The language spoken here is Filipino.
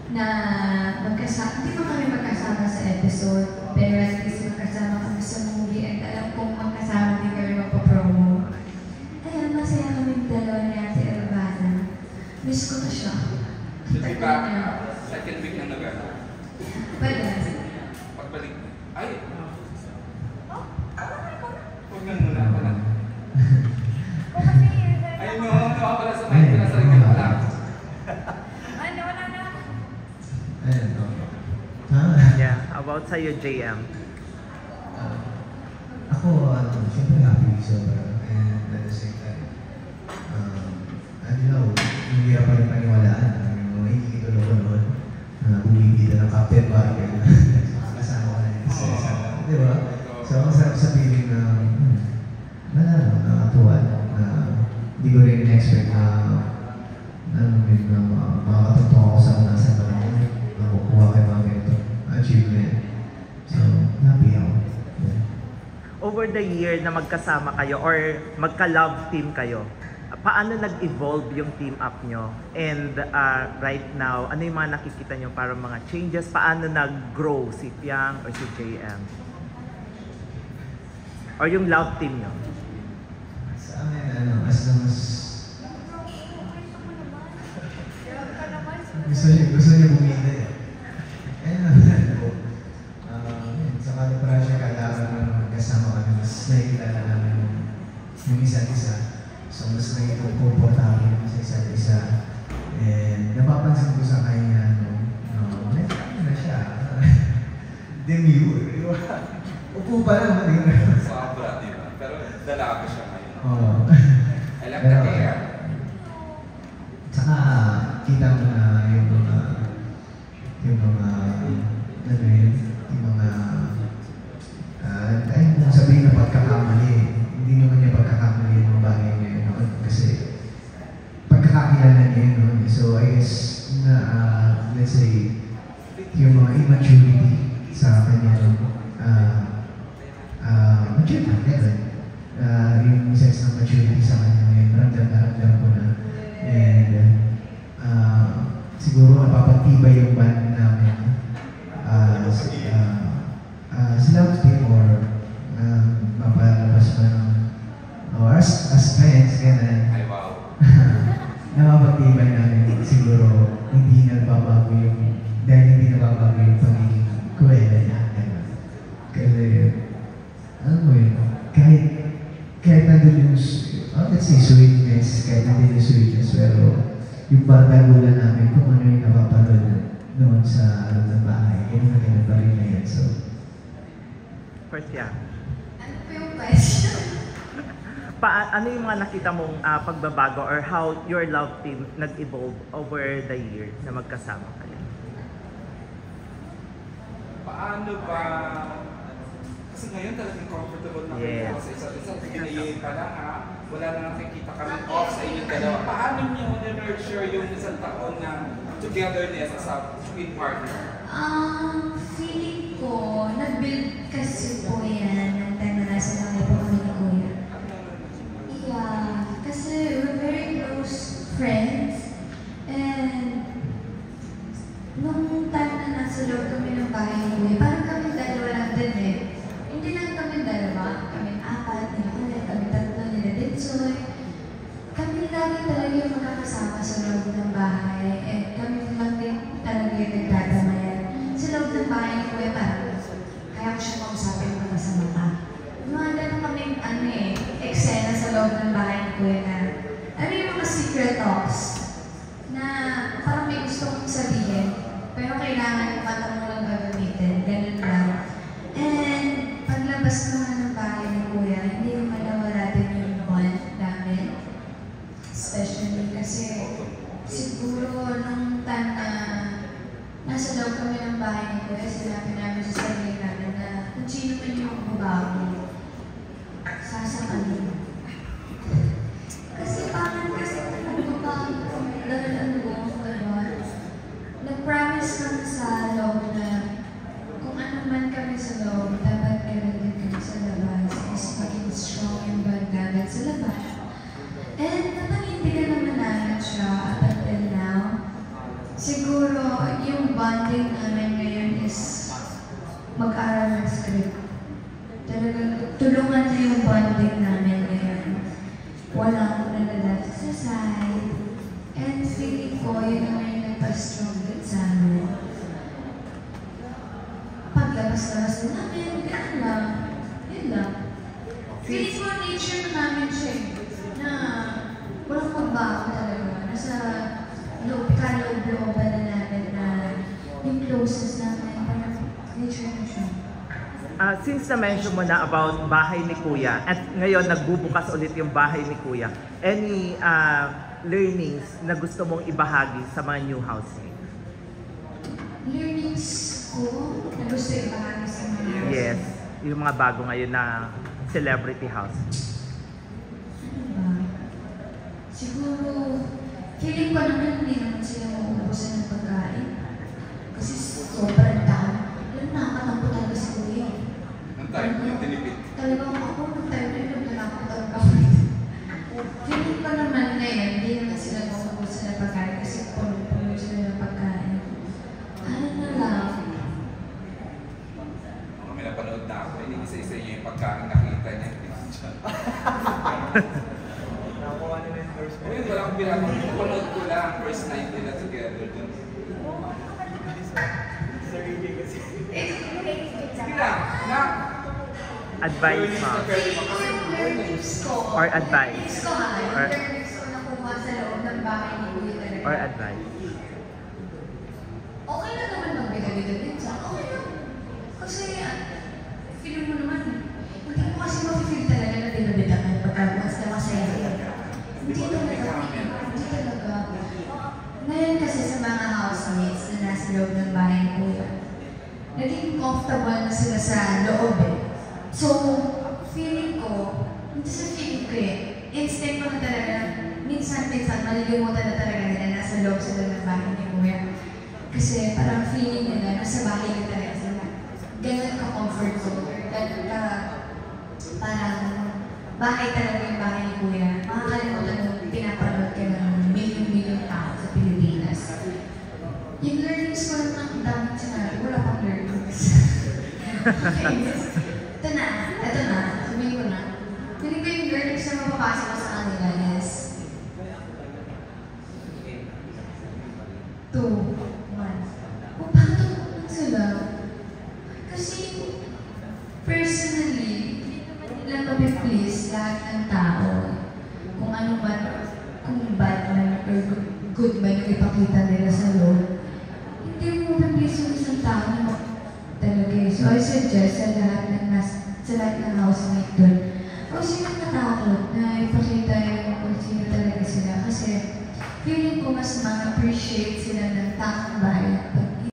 na magkasama, hindi pa kami magkasama sa episode, pero at least magkasama kami sa movie at alam kong magkasama din kami magpapromo. Ayun, masaya kami dalawa ni Ate Elvana. Miss ko na siya. Di ba, second week na November? Pwede. Pagbalik. Ay! Huwag lang muna pala. Ayun mo, nawa pala sa mic, pinasalik ka pala. Yeah, about sa'yo, JM. Ako, siyempre happy sobra. And at the same time, hindi ako rin paniwalaan. Yung mga ikikitulo ko noon, bumibida ng Captain Barker. Kasama ko na yung isa. Di ba? So, ang sarap sa feeling na, nakatuwa. Hindi ko rin in-expect na makakatuntong ako sa unasan na makukuha kay mga ganito achievement. So, happy ako. Yeah. Over the year na magkasama kayo or magka-love team kayo, paano nag-evolve yung team up nyo? And right now, ano yung mga nakikita nyo para mga changes? Paano nag-grow si Piang or si JM? Or yung love team nyo? Sa amin, as long as gusto niya bumida eh. Sa kalibrasya, kailangan na magkasama kami, mas nakikilala namin yung isa't isa. So, mas naging komportable sa isa't isa. And napapansin ko sa kanya, ano na siya. Demure, di ba? Upo pa lang, di ba? Sobra, di ba? Pero dalaga siya ngayon. Oo. I love the hair. Tsaka, kita mo na yung mga ay, kung sabihin na pagkakamali, hindi naman niya pagkakamali yung mga bagay niya yun, kasi pagkakakilala niya yun. So, I guess, let's say, yung mga immaturity sa kanya, mature na, ganun. Yung sense ng maturity sa kanya ngayon, ramdam ko na. And, siguro napapatibay yung band namin sa love team or mapalabas pa ng or as friends, gano'n. Ay, wow. Napapatibay namin siguro hindi nagbabago yung dahil hindi nagbabago yung pagiging kuwela niya, gano'n. Kasi, alam mo yun, kahit nandun yung, let's say sweetness, kahit nandun yung sweetness, pero yung bardagulan namin kung ano yung napapanood noon sa ng bahay, yun na ganun pa rin na yan. So, First, yeah. Ano po yung question? Ano yung mga nakita mong pagbabago or how your love team nag-evolve over the year na magkasama kayo? Paano ba? Kasi ngayon talagang comfortable na kayo sa isa't isa. Sige na yun pala ha. Wala na nakikita kami off sa inyong dalawa. Paano niyo na-nurture yung isang taon na togetherness as a twin partner? Feeling ko, nag-build kasi po yan ng time na nasa lang po kami ni Kuya. Yeah, kasi we're very close friends. And nung time na nasa loob kami ng bahay ni Kuya, parang kami dalawa lang din eh. Hindi lang kami dalawa, kami apat, nila ulit, kami tatlo, nila Ditsoy. Kami lagi talaga yung magkakasama sa loob ng bahay. And kami lang din talaga yung nagdadamayan. Sa loob ng bahay ni Kuya, parang kaya ko siya kausapin ko sa mata. Lumanda na kami, eksena sa loob ng bahay ni Kuya na, yung mga secret talks na parang may gusto kong sabihin, pero kailangan yung mata mo lang gagamitin, ganun lang. And paglabas naman ng bahay ni Kuya, hindi naman nawala din yung bond namin. Especially kasi siguro nung time na nasa loob kami ng bahay ni Kuya, sinabi namin sa sarili namin na kung sino man yung magbabago, sasakalin. Kasi parang magbabago, dahil nag-promise kami sa loob na kung ano man kami sa loob, dapat meron din kami sa labas, is maging strong yung bond namin sa labas. And napanindigan naman namin siya up until now. Siguro, yung bonding namin ngayon is mag-aral ng script. Talagang tulungan na yung bonding namin ngayon. Walang nalalapit sa side. And feeling ko, yun naman yung nagpa-strong din sa amin. Paglabas-labas na namin, gano'n lang. Yun lang. Feeling ko nature na namin siya na walang magbago talaga. Nasa kaloob-looban na namin na yung closest namin, parang nature na siya. Since na-mention mo na about bahay ni Kuya, at ngayon nagbubukas ulit yung bahay ni Kuya, any learnings na gusto mong ibahagi sa mga new housemates? Learnings ko na gusto ibahagi sa mga Yes, yung mga bago ngayon na celebrity house. Ano ba? Siguro, feeling ko naman hindi naman sila mauubusan ng pagkain. Kasi sobrang dami. Alam, nakakatampo talaga si Kuya. Nang time yung tinipid. Talagang ako, nung time na yun, nakakatampo ako. Feeling ko naman ngayon, hindi naman sila mauubusan ng pagkain kasi puno sila ng pagkain. Ano na lang? May napanood na ako, hindi isa-isa niya yung pagkain nakita niya. Ayun, walang pinapang. Napanood ko lang, first night nila together dun. Sige lang, na. Advice mo. Learnings ko. Or advice. Learnings ko ha. Yung Or- learnings ko nakuha sa loob ng bahay ni Kuya talaga. Or advice. Okay lang naman magbigay-bigay din sa okay lang. Kasi, feeling mo naman, hindi mo kasi ma-feel talaga na binabidakan pagka once na masaya ka. Hindi talaga. Hindi talaga. Ngayon kasi sa mga housemates na nasa loob ng bahay ni Kuya, naging comfortable na sila sa loob eh. So, feeling ko, hindi sa feeling ko eh, instinct ko na talaga, minsan malilimutan na talaga nila nasa loob sila ng bahay ni Kuya. Kasi parang feeling nila, nasa bahay na talaga sila. Ganun ka-comfort ko. Ganun ka, parang bahay talaga yung bahay ni Kuya. Makakalimutan mo, pinapanood ka ng milyong-milyong tao sa Pilipinas. Yung learnings ko lang ang daming sinabi, wala pang learnings. Okay, ito na, sabihin ko na. Feeling ko yung learnings na mapapasa ko sa kanila is 2, 1. Kung paano tulungan sila? Kasi personally, hindi naman nila mapiplease lahat ng tao. Kung ano man, kung bad man or good man yung ipakita nila sa loob. Hindi mo mapiplease yung isang tao na talaga eh. So I suggest sa lahat ng housemate doon, huwag silang natakot na ipakita yung kung sino talaga sila. Kasi feeling ko mas ma-appreciate sila ng tamang bahay